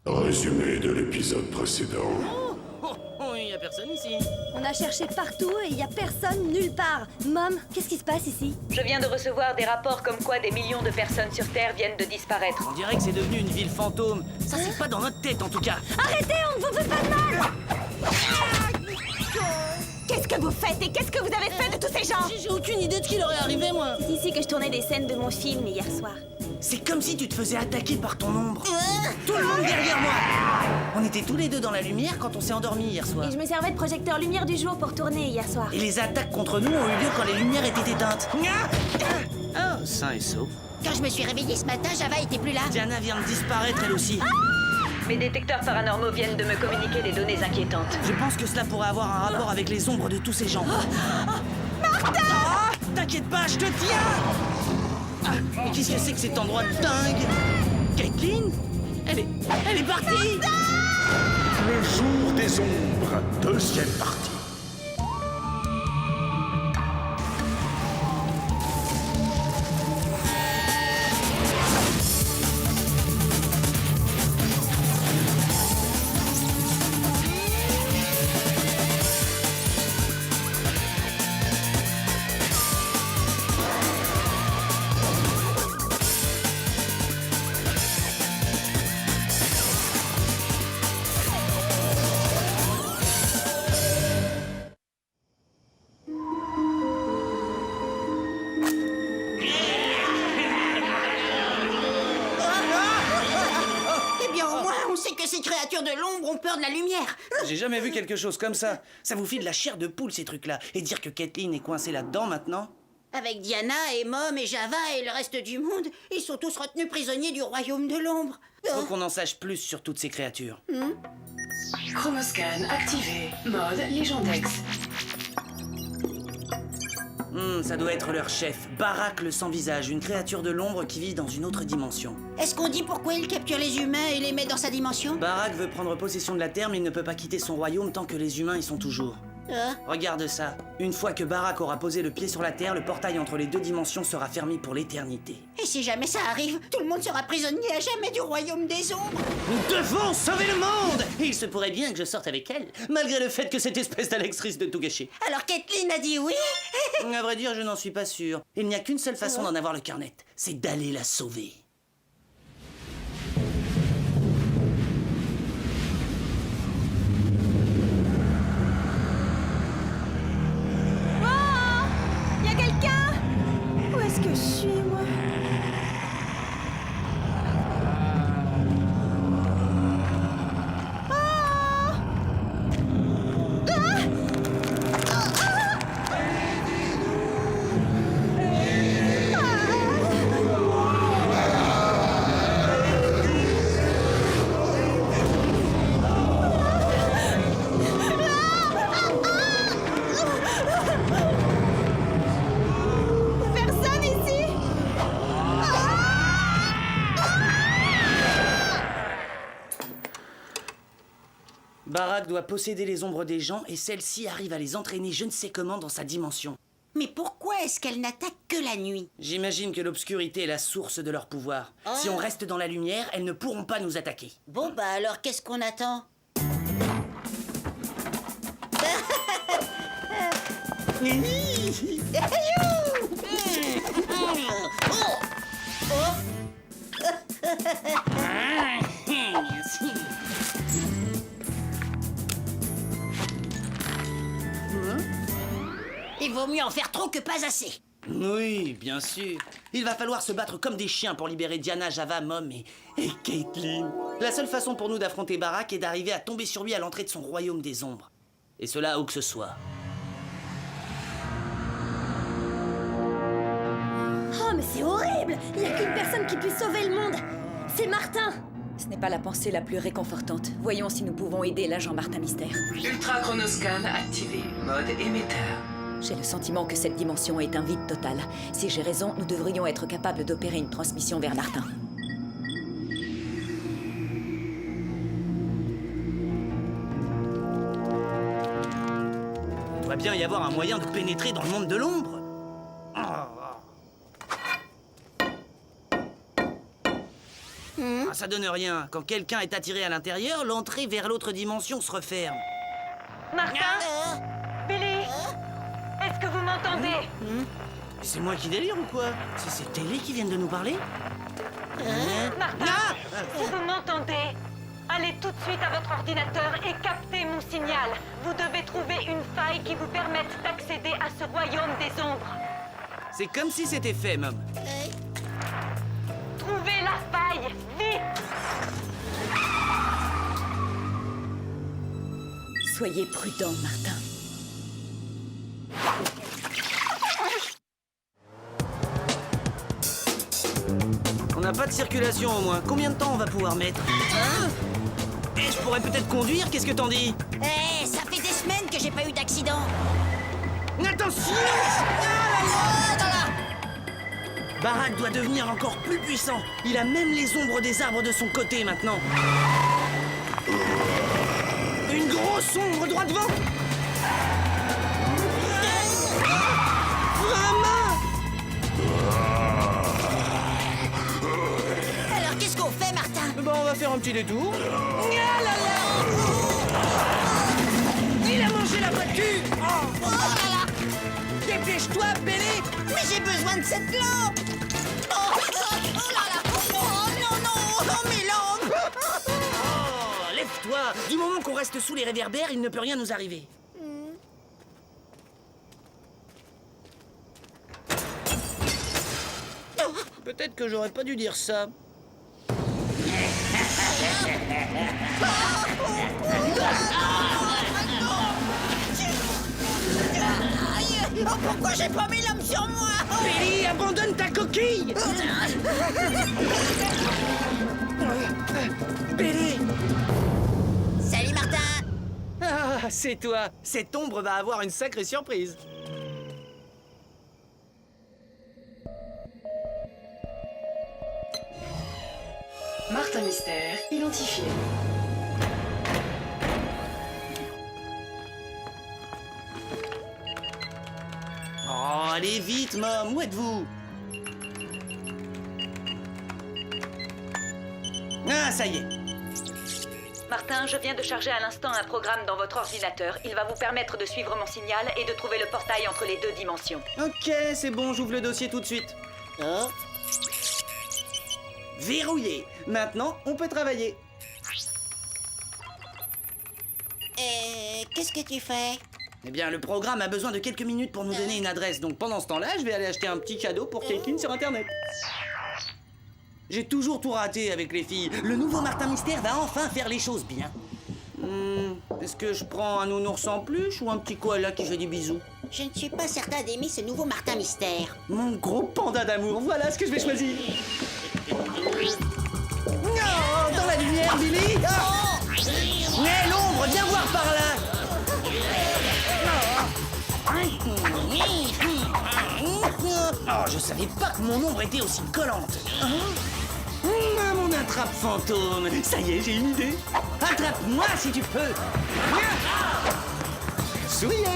Résumé de l'épisode précédent. Il y a personne ici. On a cherché partout et il y a personne nulle part. Mom, qu'est-ce qui se passe ici? Je viens de recevoir des rapports comme quoi des millions de personnes sur Terre viennent de disparaître. On dirait que c'est devenu une ville fantôme. Ça, c'est pas dans notre tête, en tout cas. Arrêtez, on ne vous fait pas de mal! Qu'est-ce que vous faites et qu'est-ce que vous avez fait de tous ces gens? J'ai aucune idée de ce qui leur est arrivé, moi. C'est ici que je tournais des scènes de mon film hier soir. C'est comme si tu te faisais attaquer par ton ombre. Tout le monde derrière moi. On était tous les deux dans la lumière quand on s'est endormis hier soir. Et je me servais de projecteur lumière du jour pour tourner hier soir. Et les attaques contre nous ont eu lieu quand les lumières étaient éteintes. Oh, sain et sauf. Quand je me suis réveillée ce matin, Java était plus là. Diana vient de disparaître, elle aussi. Mes détecteurs paranormaux viennent de me communiquer des données inquiétantes. Je pense que cela pourrait avoir un rapport avec les ombres de tous ces gens. Martha! T'inquiète pas, je te tiens! Mais qu'est-ce que c'est que cet endroit dingue? Caitlin? Elle est partie! Le jour des ombres, deuxième partie. Eh bien, au moins, on sait que ces créatures de l'ombre ont peur de la lumière. J'ai jamais vu quelque chose comme ça. Ça vous file de la chair de poule, ces trucs-là. Et dire que Caitlin est coincée là-dedans maintenant? Avec Diana et Mom et Java et le reste du monde, ils sont tous retenus prisonniers du royaume de l'ombre. Faut qu'on en sache plus sur toutes ces créatures. Chromoscan activé. Mode Légendex. Ça doit être leur chef, Barak le sans-visage, une créature de l'ombre qui vit dans une autre dimension. Est-ce qu'on dit pourquoi il capture les humains et les met dans sa dimension? Barak veut prendre possession de la Terre, mais il ne peut pas quitter son royaume tant que les humains y sont toujours. Regarde ça. Une fois que Barak aura posé le pied sur la Terre, le portail entre les deux dimensions sera fermé pour l'éternité. Et si jamais ça arrive, tout le monde sera prisonnier à jamais du royaume des ombres. Nous devons sauver le monde! Et il se pourrait bien que je sorte avec elle, malgré le fait que cette espèce d'Alex risque de tout gâcher. Alors Caitlin a dit oui. À vrai dire, je n'en suis pas sûr. Il n'y a qu'une seule façon d'en avoir le carnet, c'est d'aller la sauver. Y a quelqu'un? Où est-ce que je suis, moi? Personne ici? Barak doit posséder les ombres des gens et celle-ci arrive à les entraîner je ne sais comment dans sa dimension. Mais pourquoi est-ce qu'elle n'attaque que la nuit? J'imagine que l'obscurité est la source de leur pouvoir. Si on reste dans la lumière, elles ne pourront pas nous attaquer. Bon bah alors qu'est-ce qu'on attend? Il vaut mieux en faire trop que pas assez. Oui, bien sûr. Il va falloir se battre comme des chiens pour libérer Diana, Java, Mom et Caitlin. La seule façon pour nous d'affronter Barak est d'arriver à tomber sur lui à l'entrée de son royaume des ombres. Et cela où que ce soit. Oh, mais c'est horrible! Il n'y a qu'une personne qui puisse sauver le monde! C'est Martin! Ce n'est pas la pensée la plus réconfortante. Voyons si nous pouvons aider l'agent Martin Mystère. Ultra Chronoscan activé. Mode émetteur. J'ai le sentiment que cette dimension est un vide total. Si j'ai raison, nous devrions être capables d'opérer une transmission vers Martin. Il doit bien y avoir un moyen de pénétrer dans le monde de l'ombre. Ah, ça donne rien. Quand quelqu'un est attiré à l'intérieur, l'entrée vers l'autre dimension se referme. Martin? Billy? Est-ce que vous m'entendez? C'est moi qui délire ou quoi? C'est Telly qui vient de nous parler? Martin? Ah Si vous m'entendez, allez tout de suite à votre ordinateur et captez mon signal. Vous devez trouver une faille qui vous permette d'accéder à ce royaume des ombres. C'est comme si c'était fait, Mom. Trouvez la faille, vite! Soyez prudent, Martin. On n'a pas de circulation au moins. Combien de temps on va pouvoir mettre? Eh, je pourrais peut-être conduire, qu'est-ce que t'en dis? Eh, ça fait des semaines que j'ai pas eu d'accident. Attention! Barak doit devenir encore plus puissant. Il a même les ombres des arbres de son côté maintenant. Une grosse ombre droit devant. Vraiment? Alors qu'est-ce qu'on fait, Martin? Bon, on va faire un petit détour. Ah là là! Il a mangé la voiture! Oh là là! Dépêche-toi, Billy! Mais j'ai besoin de cette lampe! Oh là là! Oh non, non! Oh mes lampes! Oh, lève-toi! Du moment qu'on reste sous les réverbères, il ne peut rien nous arriver. Peut-être que j'aurais pas dû dire ça. Oh, pourquoi j'ai pas mes lampes sur moi? Billy, abandonne ta coquille! Billy! Salut, Martin! Ah, c'est toi! Cette ombre va avoir une sacrée surprise. Martin Mystère identifié. Oh, allez vite, Mom! Où êtes-vous? Ah, ça y est! Martin, je viens de charger à l'instant un programme dans votre ordinateur. Il va vous permettre de suivre mon signal et de trouver le portail entre les deux dimensions. Ok, c'est bon, j'ouvre le dossier tout de suite. Oh. Verrouillé. Maintenant, on peut travailler. Qu'est-ce que tu fais? Eh bien, le programme a besoin de quelques minutes pour nous donner une adresse. Donc pendant ce temps-là, je vais aller acheter un petit cadeau pour Caitlin sur Internet. J'ai toujours tout raté avec les filles. Le nouveau Martin Mystère va enfin faire les choses bien. Est-ce que je prends un nounours en peluche ou un petit koala qui fait des bisous? Je ne suis pas certain d'aimer ce nouveau Martin Mystère. Mon gros panda d'amour, voilà ce que je vais choisir. Non, dans la lumière, Billy. Mais l'ombre, viens voir par là. Oh, je savais pas que mon ombre était aussi collante. Mon attrape fantôme. Ça y est, j'ai une idée. Attrape-moi si tu peux. Souillé.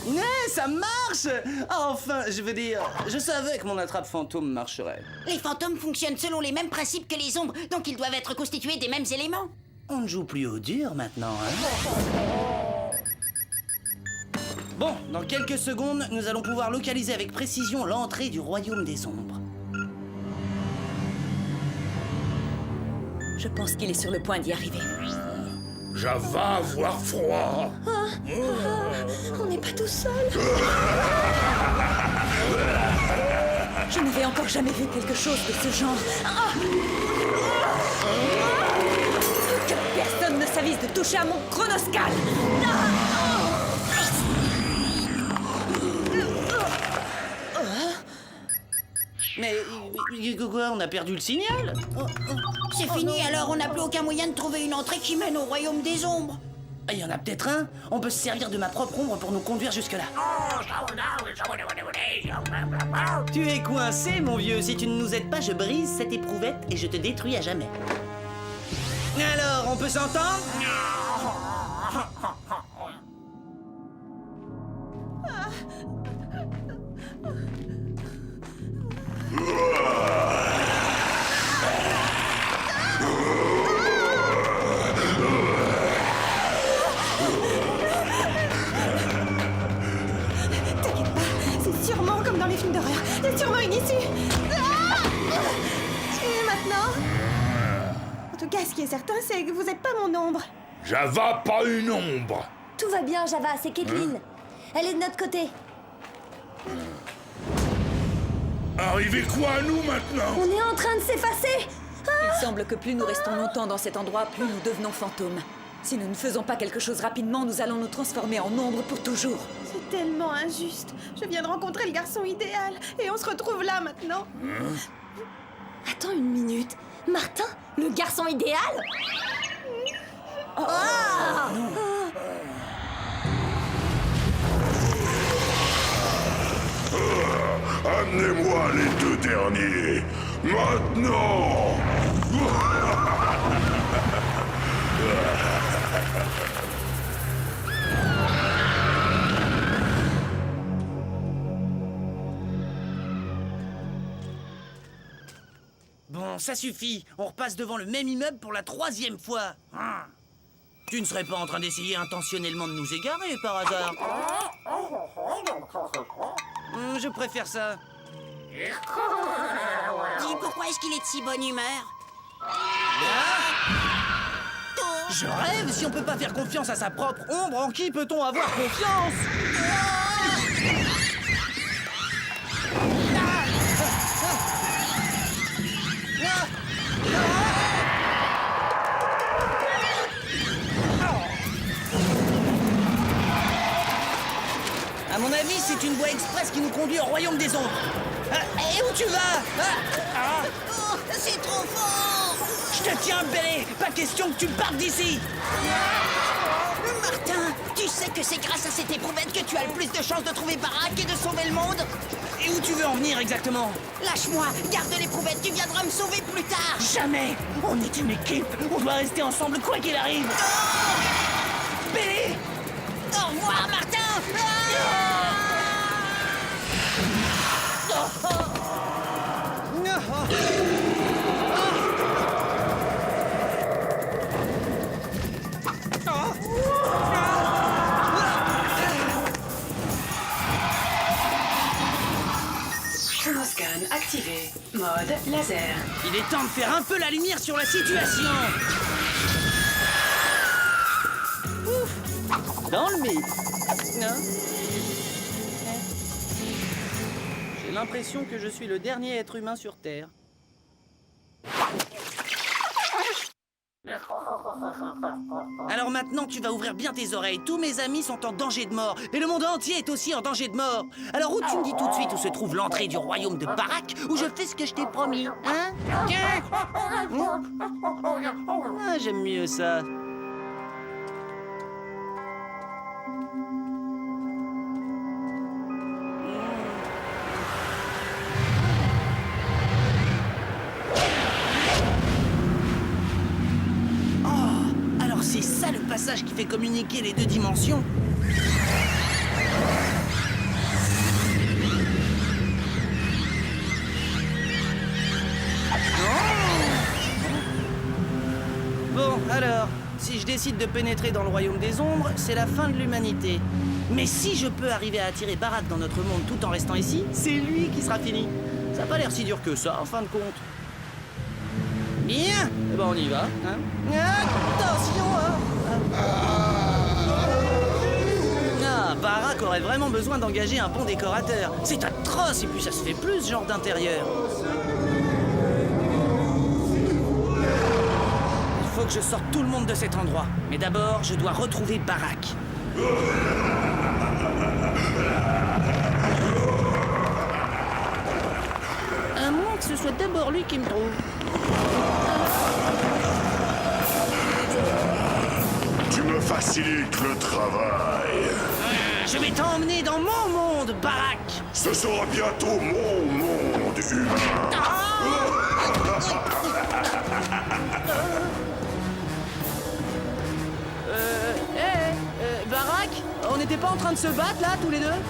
Mais ça marche. Enfin, je veux dire, je savais que mon attrape fantôme marcherait. Les fantômes fonctionnent selon les mêmes principes que les ombres, donc ils doivent être constitués des mêmes éléments. On ne joue plus au dur maintenant, hein? Bon, dans quelques secondes, nous allons pouvoir localiser avec précision l'entrée du royaume des ombres. Je pense qu'il est sur le point d'y arriver. Java avoir froid. On n'est pas tout seul. Je n'avais encore jamais vu quelque chose de ce genre. Que personne ne s'avise de toucher à mon chronoscale. Mais quoi, on a perdu le signal? C'est fini, alors on n'a plus aucun moyen de trouver une entrée qui mène au royaume des ombres. Il y en a peut-être un. On peut se servir de ma propre ombre pour nous conduire jusque-là. Tu es coincé, mon vieux. Si tu ne nous aides pas, je brise cette éprouvette et je te détruis à jamais. Alors, on peut s'entendre? sûrement comme dans les films d'horreur. Il y a sûrement une issue. Ah! Et maintenant? En tout cas, ce qui est certain, c'est que vous n'êtes pas mon ombre. Java, pas une ombre. Tout va bien, Java, c'est Caitlin. Elle est de notre côté. Arrivez quoi à nous maintenant? On est en train de s'effacer. Il semble que plus nous restons longtemps dans cet endroit, plus nous devenons fantômes. Si nous ne faisons pas quelque chose rapidement, nous allons nous transformer en ombre pour toujours. C'est tellement injuste. Je viens de rencontrer le garçon idéal. Et on se retrouve là maintenant. Attends une minute. Martin, le garçon idéal? Amenez-moi les deux derniers. Maintenant. Bon, ça suffit. On repasse devant le même immeuble pour la 3e fois. Tu ne serais pas en train d'essayer intentionnellement de nous égarer, par hasard? Je préfère ça. Dis, pourquoi est-ce qu'il est de si bonne humeur? Je rêve. Si on peut pas faire confiance à sa propre ombre, en qui peut-on avoir confiance? À mon avis, c'est une voie express qui nous conduit au royaume des ombres. Et où tu vas? Oh, c'est trop fort! Je te tiens, Bélé. Pas question que tu partes d'ici. Martin, tu sais que c'est grâce à cette éprouvette que tu as le plus de chances de trouver Barack et de sauver le monde? Et où tu veux en venir exactement? Lâche-moi, garde l'éprouvette, tu viendras me sauver plus tard! Jamais. On est une équipe. On doit rester ensemble quoi qu'il arrive. Bélé! Au revoir, Martin! Chronoscan activé. Mode laser. Il est temps de faire un peu la lumière sur la situation. Ouf. Dans le mythe. Non. J'ai l'impression que je suis le dernier être humain sur Terre. Alors maintenant, tu vas ouvrir bien tes oreilles. Tous mes amis sont en danger de mort. Et le monde entier est aussi en danger de mort. Alors où tu me dis tout de suite où se trouve l'entrée du royaume de Barack, où je fais ce que je t'ai promis, hein? Tiens. Ah, j'aime mieux ça. C'est ça le passage qui fait communiquer les deux dimensions. Bon, alors, si je décide de pénétrer dans le royaume des ombres, c'est la fin de l'humanité. Mais si je peux arriver à attirer Barack dans notre monde tout en restant ici, c'est lui qui sera fini. Ça n'a pas l'air si dur que ça, en fin de compte. Bien, eh ben on y va, hein. Attention, hein. Ah, Barack aurait vraiment besoin d'engager un bon décorateur. C'est atroce, et puis ça se fait plus, ce genre d'intérieur. Il faut que je sorte tout le monde de cet endroit. Mais d'abord, je dois retrouver Barack. À moins que ce soit d'abord lui qui me trouve. Tu me facilites le travail. Je vais t'emmener dans mon monde, Barack. Ce sera bientôt mon monde humain. Barack, on n'était pas en train de se battre là, tous les deux?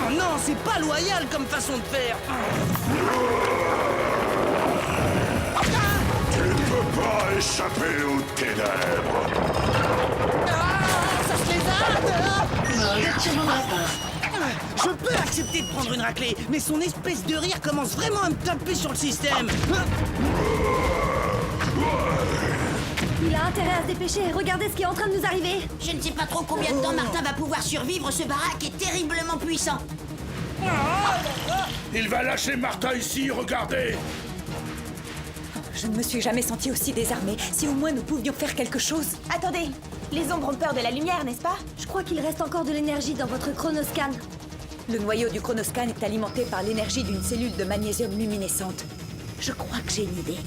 Oh non, c'est pas loyal comme façon de faire. Tu ne peux pas échapper aux ténèbres. Ça se lézarde. Mode turbograpteur. Je peux accepter de prendre une raclée, mais son espèce de rire commence vraiment à me taper sur le système. Il a intérêt à se dépêcher. Regardez ce qui est en train de nous arriver. Je ne sais pas trop combien de temps Martin va pouvoir survivre, ce baraque est terriblement puissant. Il va lâcher Martin ici, regardez. Je ne me suis jamais sentie aussi désarmée. Si au moins nous pouvions faire quelque chose. Attendez, les ombres ont peur de la lumière, n'est-ce pas? Je crois qu'il reste encore de l'énergie dans votre chronoscan. Le noyau du chronoscan est alimenté par l'énergie d'une cellule de magnésium luminescente. Je crois que j'ai une idée.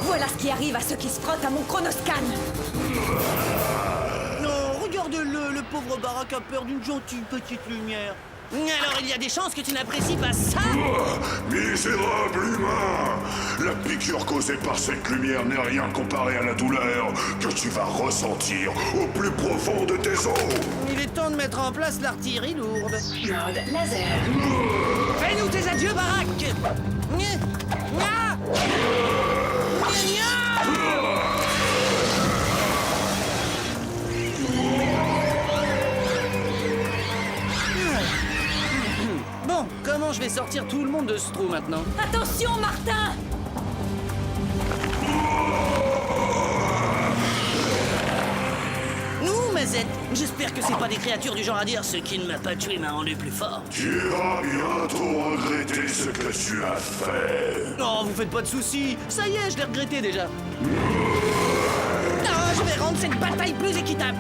Voilà ce qui arrive à ceux qui se frottent à mon chronoscan. Non, regarde-le, le pauvre baraque a peur d'une gentille petite lumière. Alors il y a des chances que tu n'apprécies pas ça? Misérable humain! La piqûre causée par cette lumière n'est rien comparé à la douleur que tu vas ressentir au plus profond de tes os! Il est temps de mettre en place l'artillerie lourde. Mode laser. Fais-nous tes adieux, baraque! Nya! Nya! Nya! Bon, comment je vais sortir tout le monde de ce trou maintenant? Attention, Martin! Nous, Mazette, j'espère que c'est pas des créatures du genre à dire « ce qui ne m'a pas tué m'a rendu plus fort ». Tu vas bientôt regretter ce que tu as fait. Non, vous faites pas de soucis. Ça y est, je l'ai regretté déjà. Ah, je vais rendre cette bataille plus équitable.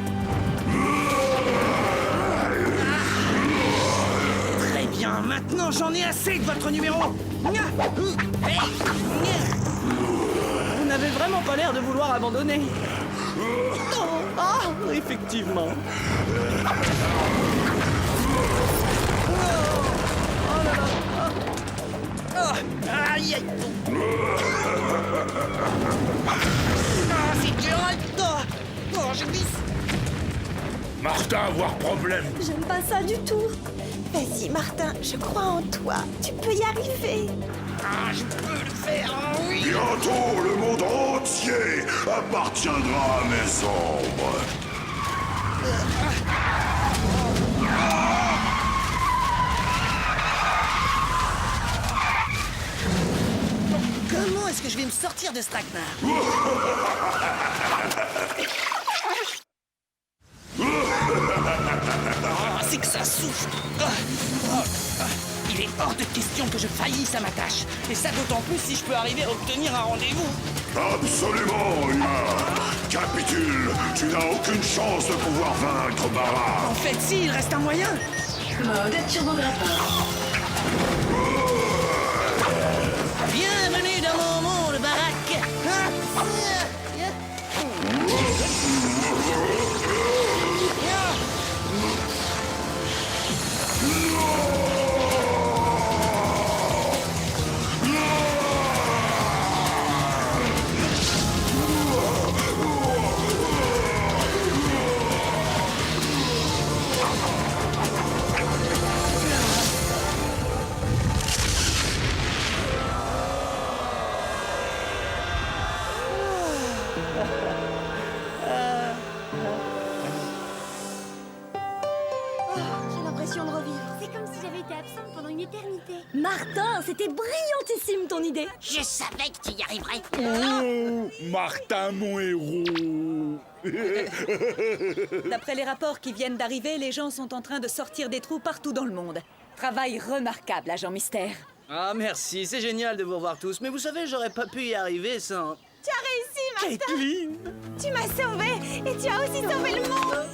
Très bien, maintenant j'en ai assez de votre numéro. Hey. Vous n'avez vraiment pas l'air de vouloir abandonner. Ah, effectivement. Aïe, aïe. Ah, c'est dur. Oh, je glisse. Martin, avoir problème. J'aime pas ça du tout. Vas-y, Martin, je crois en toi. Tu peux y arriver. Ah, je peux le faire, oui. Bientôt, le monde entier appartiendra à mes ombres. Comment est-ce que je vais me sortir de ce traquenard? Ah, c'est que ça souffle. Il est hors de question que je faillisse à ma tâche. Et ça d'autant plus si je peux arriver à obtenir un rendez-vous. Absolument, humain. Capitule, tu n'as aucune chance de pouvoir vaincre Bara. En fait, si, il reste un moyen. Mode turbograpteur. Bienvenue dans mon monde, baraque. J'ai l'impression de revivre. C'est comme si j'avais été absente pendant une éternité. Martin, c'était brillantissime ton idée. Je savais que tu y arriverais. Oh, Martin, mon héros. D'après les rapports qui viennent d'arriver, les gens sont en train de sortir des trous partout dans le monde. Travail remarquable, agent Mystère. Ah, merci, c'est génial de vous revoir tous. Mais vous savez, j'aurais pas pu y arriver sans... Tu as réussi, Martin. Caitlin! Tu m'as sauvé et tu as aussi sauvé le monde.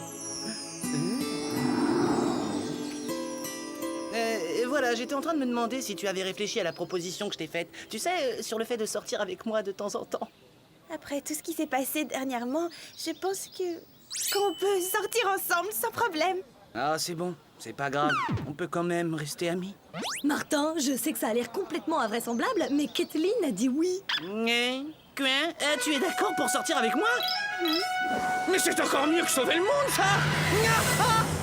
Et voilà, j'étais en train de me demander si tu avais réfléchi à la proposition que je t'ai faite. Tu sais, sur le fait de sortir avec moi de temps en temps. Après tout ce qui s'est passé dernièrement, je pense qu'on peut sortir ensemble sans problème. Ah, c'est bon, c'est pas grave. On peut quand même rester amis. Martin, je sais que ça a l'air complètement invraisemblable, mais Kathleen a dit oui. Quoi? Tu es d'accord pour sortir avec moi? Mais c'est encore mieux que sauver le monde, ça!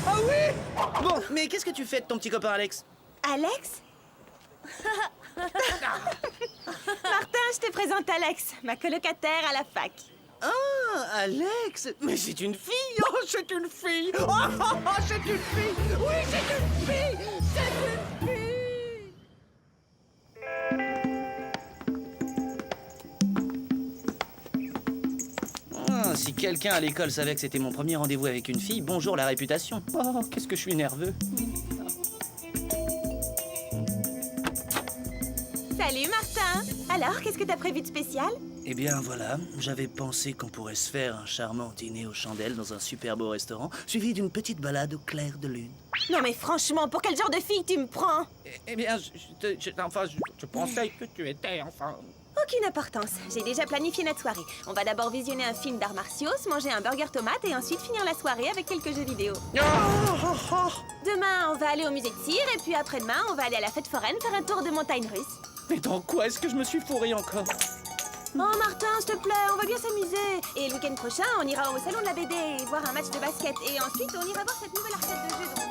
Ah Oui. Bon, mais qu'est-ce que tu fais de ton petit copain Alex? Alex? Martin, je te présente Alex, ma colocataire à la fac. Ah, Alex. Mais c'est une fille. Oh, c'est une fille. Oh, c'est une fille. Oui, c'est une fille. C'est une fille. Ah, si quelqu'un à l'école savait que c'était mon premier rendez-vous avec une fille, bonjour la réputation. Oh, qu'est-ce que je suis nerveux. Salut Martin. Alors, qu'est-ce que t'as prévu de spécial? Eh bien voilà, j'avais pensé qu'on pourrait se faire un charmant dîner aux chandelles dans un super beau restaurant, suivi d'une petite balade au clair de lune. Non mais franchement, pour quel genre de fille tu me prends? Eh bien, je pensais que tu étais, enfin... Aucune importance. J'ai déjà planifié notre soirée. On va d'abord visionner un film d'arts martiaux, se manger un burger tomate et ensuite finir la soirée avec quelques jeux vidéo. Demain, on va aller au musée de cire et puis après-demain, on va aller à la fête foraine faire un tour de montagne russe. Mais dans quoi est-ce que je me suis fourré encore? Oh Martin, s'il te plaît, on va bien s'amuser. Et le week-end prochain, on ira au salon de la BD et voir un match de basket. Et ensuite, on ira voir cette nouvelle arcade de jeux dont on